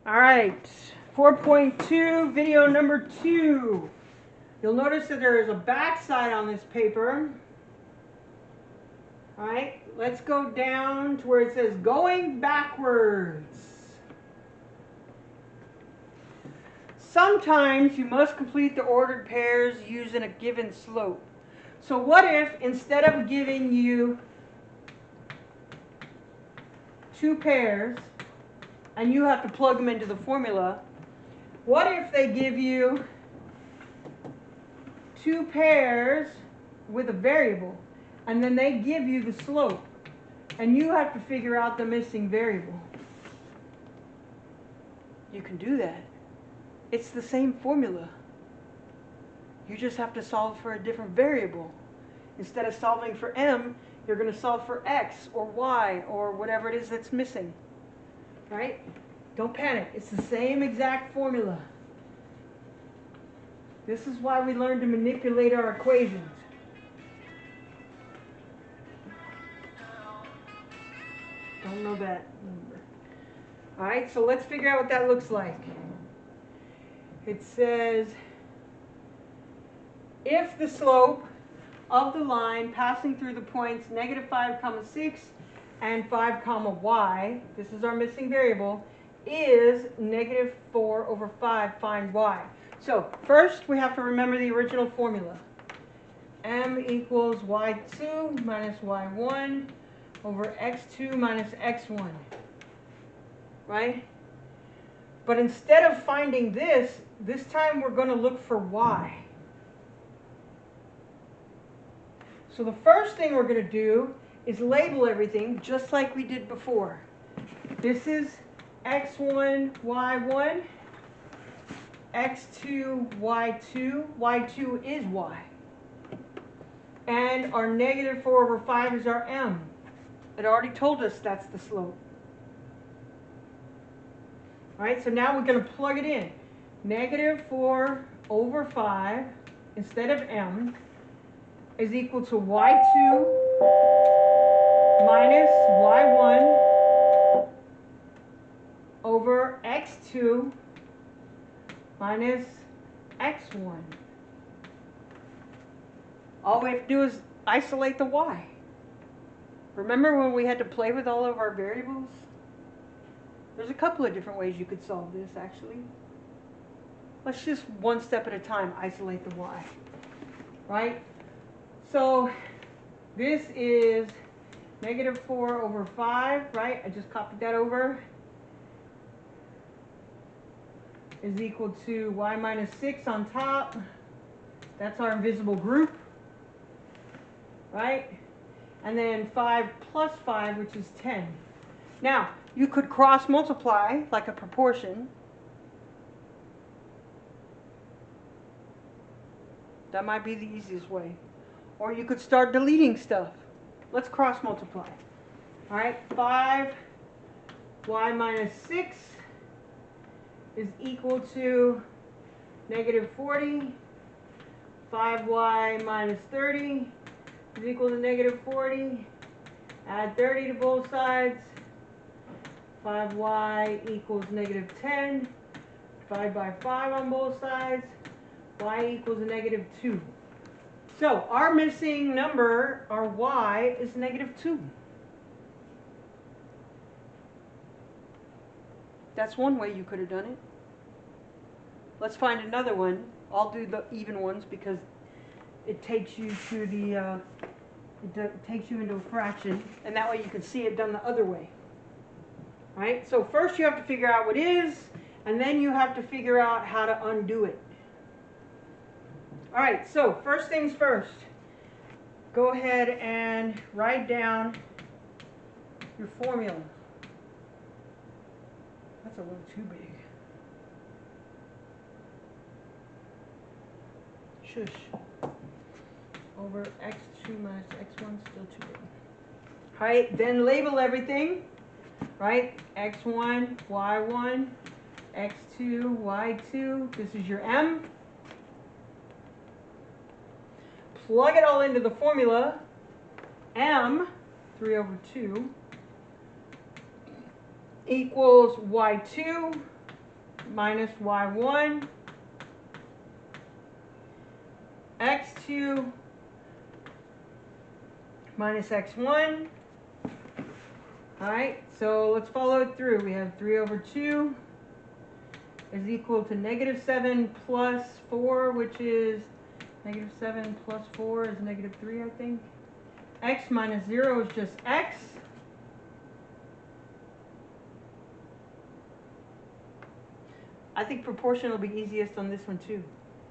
All right, 4.2, video number 2. You'll notice that there is a back side on this paper. All right, let's go down to where it says going backwards. Sometimes you must complete the ordered pairs using a given slope. So what if instead of giving you 2 pairs and you have to plug them into the formula, what if they give you 2 pairs with a variable and then they give you the slope and you have to figure out the missing variable? You can do that. It's the same formula. You just have to solve for a different variable. Instead of solving for m, you're going to solve for x or y or whatever it is that's missing. Right? Don't panic. It's the same exact formula. This is why we learn to manipulate our equations. Don't know that number. All right, so let's figure out what that looks like. It says, if the slope of the line passing through the points -5, 6 and 5, y, this is our missing variable, is -4/5, find y. So first we have to remember the original formula. M equals y2 minus y1 over x2 minus x1. Right? But instead of finding this time we're going to look for y. So the first thing we're going to do is label everything just like we did before. This is x1, y1, x2, y2. y2 is y. And our -4/5 is our m. It already told us that's the slope. All right, so now we're going to plug it in. -4/5 instead of m is equal to y2 minus y1 over x2 minus x1. All we have to do is isolate the y. Remember when we had to play with all of our variables? There's a couple of different ways you could solve this, actually. Let's just one step at a time isolate the y. Right? So this is -4/5, right? I just copied that over. Is equal to y minus 6 on top. That's our invisible group. Right? And then 5 plus 5, which is 10. Now, you could cross multiply like a proportion. That might be the easiest way. Or you could start deleting stuff. Let's cross multiply. All right, 5 y minus 6 is equal to -40. 5y minus 30 is equal to -40. Add 30 to both sides. 5y equals -10. Divide by 5 on both sides. Y equals a -2. So our missing number, our y, is -2. That's one way you could have done it. Let's find another one. I'll do the even ones because it takes you to the it takes you into a fraction, and that way you can see it done the other way. All right? So first you have to figure out what is, and then you have to figure out how to undo it. All right, so first things first. Go ahead and write down your formula. That's a little too big. Shush. Over x2 minus x1, still too big. All right, then label everything. Right? x1, y1, x2, y2. This is your m. Plug it all into the formula. M, 3/2, equals y2 minus y1, x2 minus x1. All right, so let's follow it through. We have 3 over 2 is equal to negative 7 plus 4, which is negative 7 plus 4 is negative 3, I think. X minus 0 is just x. I think proportion will be easiest on this one too.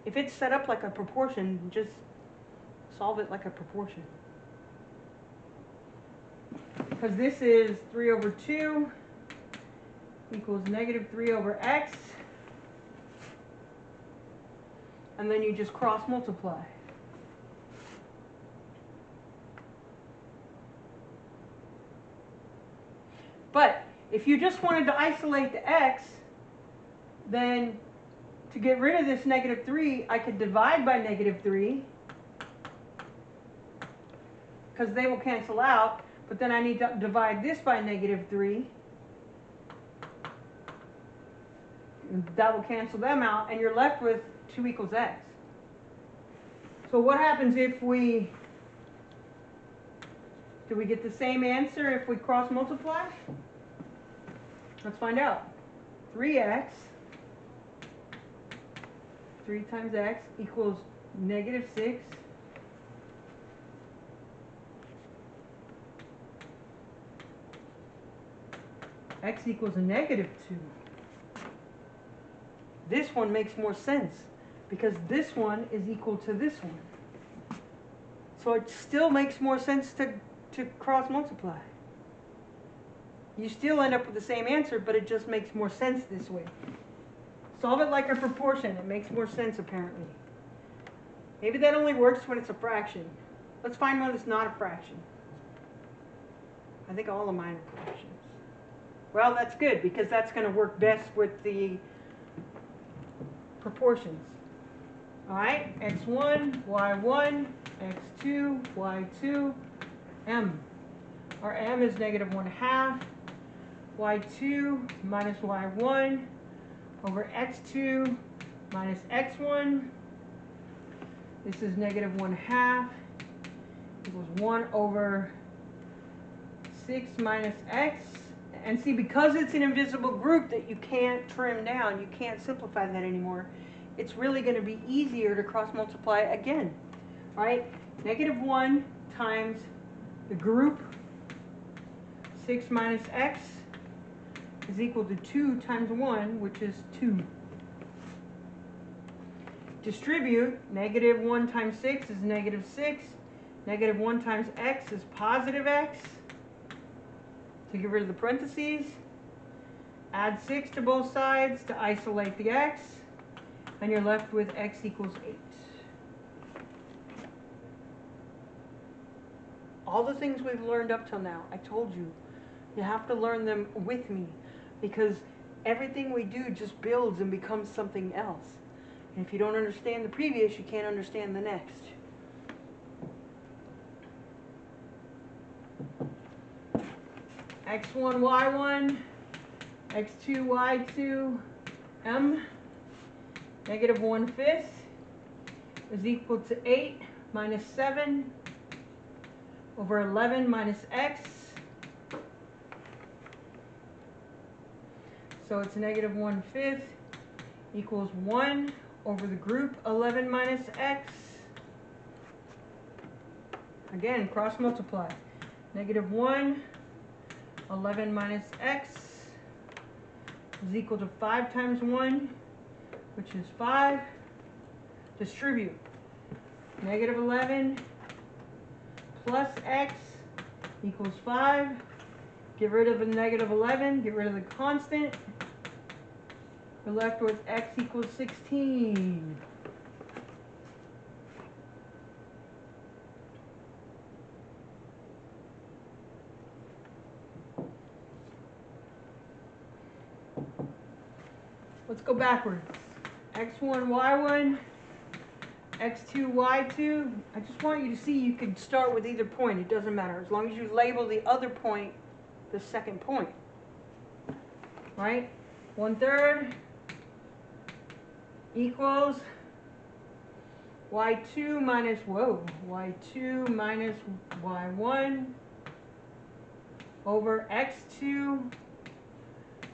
If it's set up like a proportion, just solve it like a proportion. Because this is 3 over 2 equals negative 3 over x. And then you just cross multiply. But if you just wanted to isolate the x, then to get rid of this negative 3, I could divide by negative 3, because they will cancel out, but then I need to divide this by negative 3. And that will cancel them out, and you're left with 2 equals x. So what happens if do we get the same answer if we cross multiply? Let's find out. 3x, 3 times x equals negative 6. X equals a negative 2. This one makes more sense because this one is equal to this one. So it still makes more sense to cross multiply. You still end up with the same answer, but it just makes more sense this way. Solve it like a proportion. It makes more sense apparently. Maybe that only works when it's a fraction. Let's find one that's not a fraction. I think all of mine are fractions. Well, that's good because that's going to work best with the proportions. All right, x1, y1, x2, y2, m. Our m is negative 1/2, y2 minus y1 over x2 minus x1. This is negative 1/2 equals 1 over 6 minus x. And see, because it's an invisible group that you can't trim down, you can't simplify that anymore, it's really going to be easier to cross multiply again, right? Negative 1 times the group 6 minus x is equal to 2 times 1, which is 2. Distribute, negative 1 times 6 is negative 6. Negative 1 times x is positive x. To get rid of the parentheses, add 6 to both sides to isolate the x, and you're left with x equals 8. All the things we've learned up till now, I told you, you have to learn them with me, because everything we do just builds and becomes something else. And if you don't understand the previous, you can't understand the next. x1, y1, x2, y2, m, negative 1/5 is equal to 8 minus 7 over 11 minus x. So it's negative 1/5 equals 1 over the group 11 minus x. Again, cross multiply. Negative 1, 11 minus x is equal to 5 times 1, which is 5. Distribute. Negative 11 plus x equals 5. Get rid of the negative 11, get rid of the constant. We're left with x equals 16. Let's go backwards. x1, y1, x2, y2. I just want you to see you can start with either point. It doesn't matter. As long as you label the other point the second point. Right? 1/3 equals y2 minus, y2 minus y1 over x2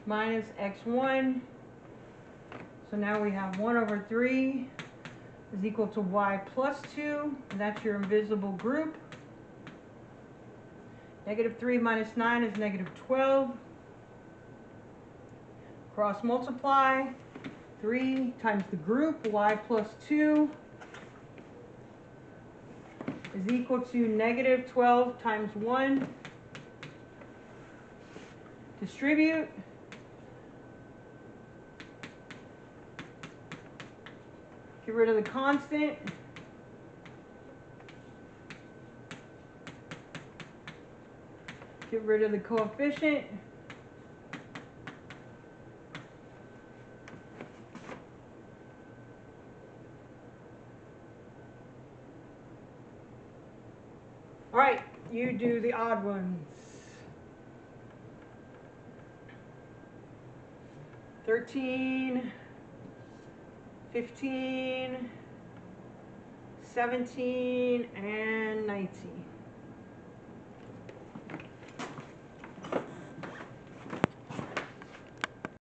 minus x1. So now we have 1 over 3 is equal to y plus 2, and that's your invisible group. Negative 3 minus 9 is negative 12. Cross multiply, 3 times the group, y plus 2, is equal to negative 12 times 1. Distribute. Get rid of the constant. Get rid of the coefficient. All right, you do the odd ones. 13, 15, 17, and 19.